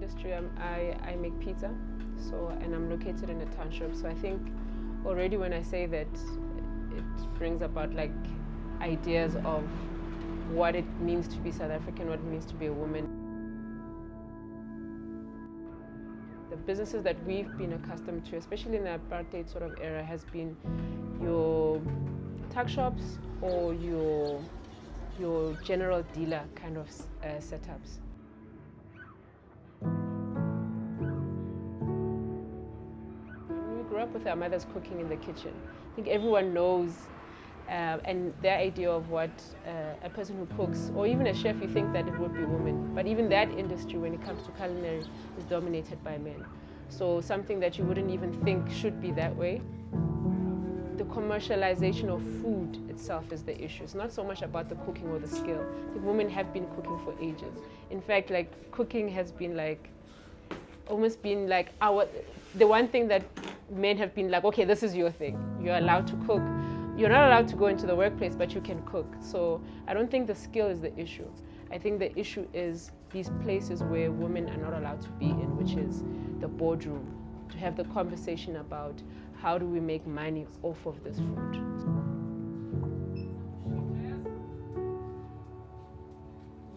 industry. I make pizza, and I'm located in a township. So I think already when I say that, it brings about like ideas of what it means to be South African, what it means to be a woman. The businesses that we've been accustomed to, especially in the apartheid sort of era, has been your tuck shops or your general dealer kind of setups. We grew up with our mothers cooking in the kitchen. I think everyone knows, and their idea of what a person who cooks, or even a chef, you think that it would be a woman. But even that industry, when it comes to culinary, is dominated by men. So something that you wouldn't even think should be that way. The commercialization of food itself is the issue. It's not so much about the cooking or the skill. I think women have been cooking for ages. In fact, like cooking has been like, almost been like the one thing that men have been like, okay, this is your thing. You're allowed to cook. You're not allowed to go into the workplace, but you can cook. So I don't think the skill is the issue. I think the issue is these places where women are not allowed to be in, which is the boardroom, to have the conversation about how do we make money off of this food.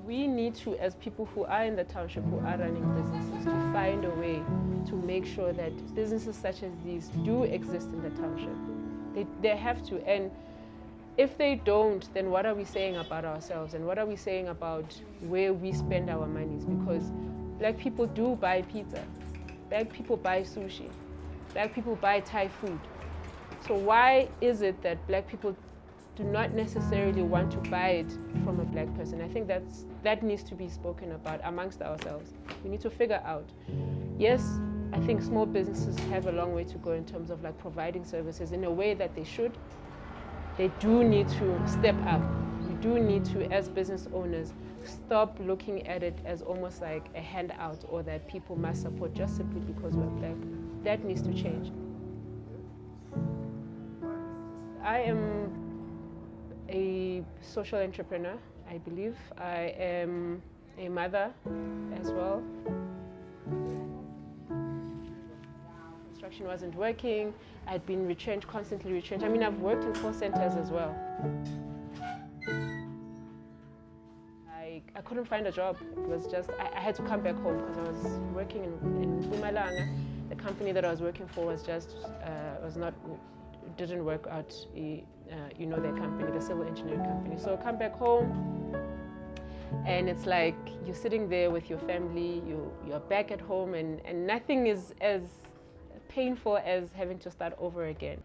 We need to, as people who are in the township, who are running businesses, to find a way to make sure that businesses such as these do exist in the township. They have to, and if they don't, then what are we saying about ourselves, and what are we saying about where we spend our monies? Because black people do buy pizza, black people buy sushi, black people buy Thai food. So why is it that black people do not necessarily want to buy it from a black person? I think that needs to be spoken about amongst ourselves. We need to figure out, yes, I think small businesses have a long way to go in terms of like providing services in a way that they should. They do need to step up. We do need to, as business owners, stop looking at it as almost like a handout or that people must support just simply because we're black. That needs to change. I am a social entrepreneur, I believe. I am a mother as well. Construction wasn't working. I'd been retrenched, constantly retrenched. I mean, I've worked in call centers as well. I couldn't find a job. It was just, I had to come back home because I was working in Mpumalanga. The company that I was working for was just, didn't work out, you know, their company, the civil engineering company. So come back home, and it's like you're sitting there with your family, you're back at home, and nothing is as painful as having to start over again.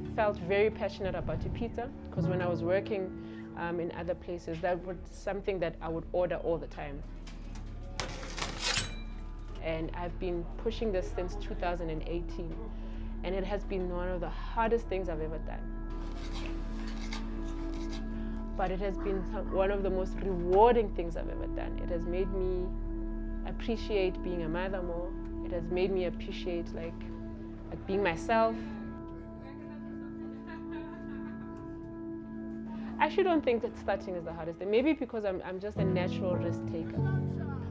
I felt very passionate about the pizza because when I was working in other places, that was something that I would order all the time. And I've been pushing this since 2018, and it has been one of the hardest things I've ever done. But it has been one of the most rewarding things I've ever done. It has made me appreciate being a mother more. It has made me appreciate like being myself. I actually don't think that starting is the hardest thing. Maybe because I'm just a natural risk taker.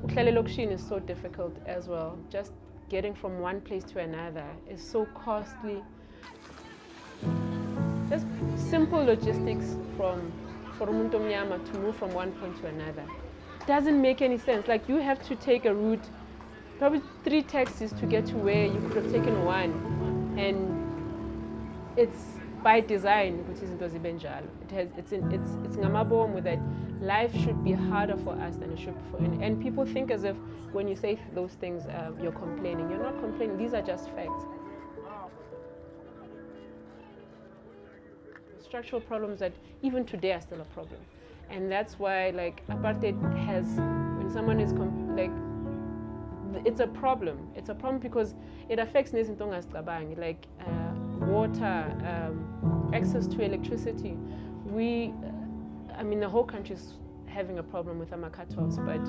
Uhlale is so difficult as well. Just getting from one place to another is so costly. Just simple logistics from umuntu omnyama to move from one point to another doesn't make any sense. Like you have to take a route, probably 3 taxis to get to where you could have taken one, and it's by design, which is into zibenjalo. It's ngamabom with that life should be harder for us than it should be for and people think as if when you say those things you're complaining. You're not complaining. These are just facts. Structural problems that even today are still a problem, and that's why like apartheid has, when someone is it's a problem. It's a problem because it affects nezinto ongazicabangi, like water, access to electricity. I mean, the whole country having a problem with cut-offs, but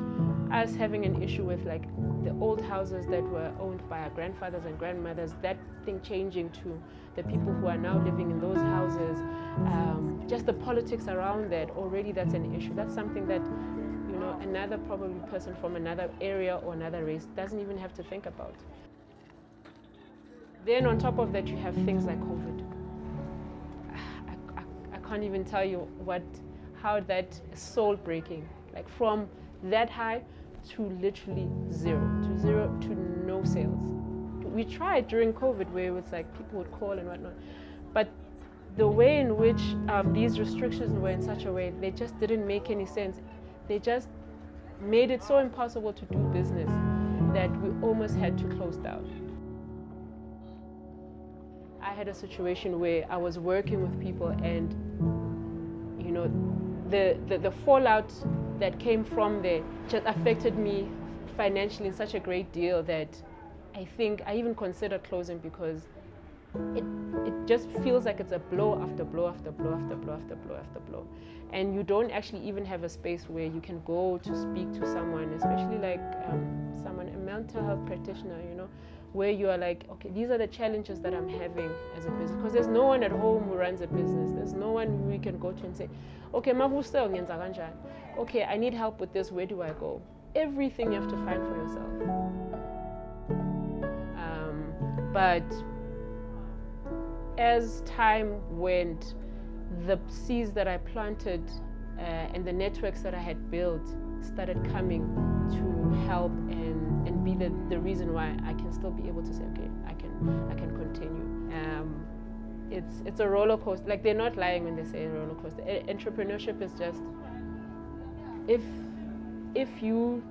us having an issue with like the old houses that were owned by our grandfathers and grandmothers, that thing changing to the people who are now living in those houses, just the politics around that, already that's an issue. That's something that, you know, another probably person from another area or another race doesn't even have to think about. Then on top of that, you have things like COVID. I can't even tell you how that is soul breaking. Like from that high to literally zero to no sales. We tried during COVID where it was like people would call and whatnot, but the way in which these restrictions were in such a way, they just didn't make any sense. They just made it so impossible to do business that we almost had to close down. I had a situation where I was working with people and, you know, the fallout that came from there just affected me financially in such a great deal that I think I even considered closing, because it just feels like it's a blow after blow after blow after blow after blow after blow. And you don't actually even have a space where you can go to speak to someone, especially like a mental health practitioner, you know, where you are like, okay, these are the challenges that I'm having as a business. Because there's no one at home who runs a business. There's no one who we can go to and say, okay, okay, I need help with this, where do I go? Everything you have to find for yourself. But as time went, the seeds that I planted and the networks that I had built started coming to help and be the reason why I can still be able to say, okay, I can continue. It's a roller coaster. Like, they're not lying when they say a roller coaster. Entrepreneurship is just, if you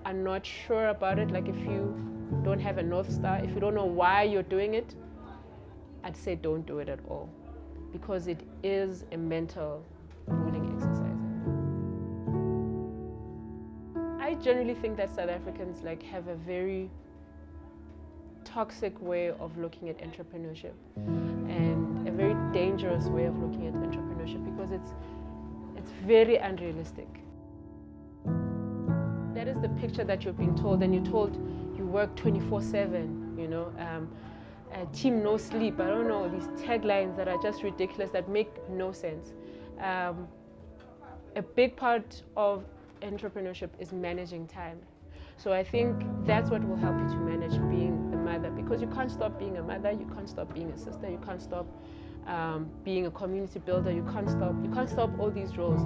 are not sure about it, like if you don't have a North Star, if you don't know why you're doing it, I'd say don't do it at all, because it is a mental ruling exercise. I generally think that South Africans like have a very toxic way of looking at entrepreneurship, and a very dangerous way of looking at entrepreneurship, because it's very unrealistic. That is the picture that you're being told, and you're told you work 24/7, you know, team no sleep, I don't know, these taglines that are just ridiculous, that make no sense. A big part of entrepreneurship is managing time. So I think that's what will help you to manage being a mother, because you can't stop being a mother, you can't stop being a sister, you can't stop being a community builder, you can't stop all these roles.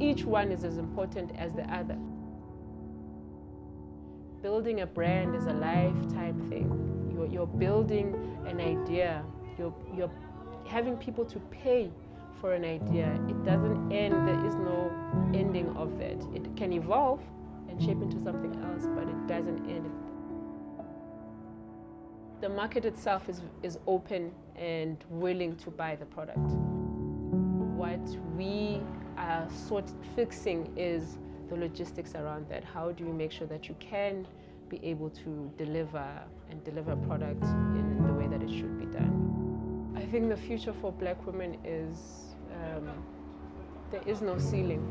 Each one is as important as the other. Building a brand is a lifetime thing. You're building an idea, you're having people to pay for an idea. It doesn't end, there is no ending of that. It can evolve and shape into something else, but it doesn't end. The market itself is open and willing to buy the product. What we are sort of fixing is the logistics around that. How do you make sure that you can be able to deliver a product in the way that it should be done? I think the future for Black women is there is no ceiling.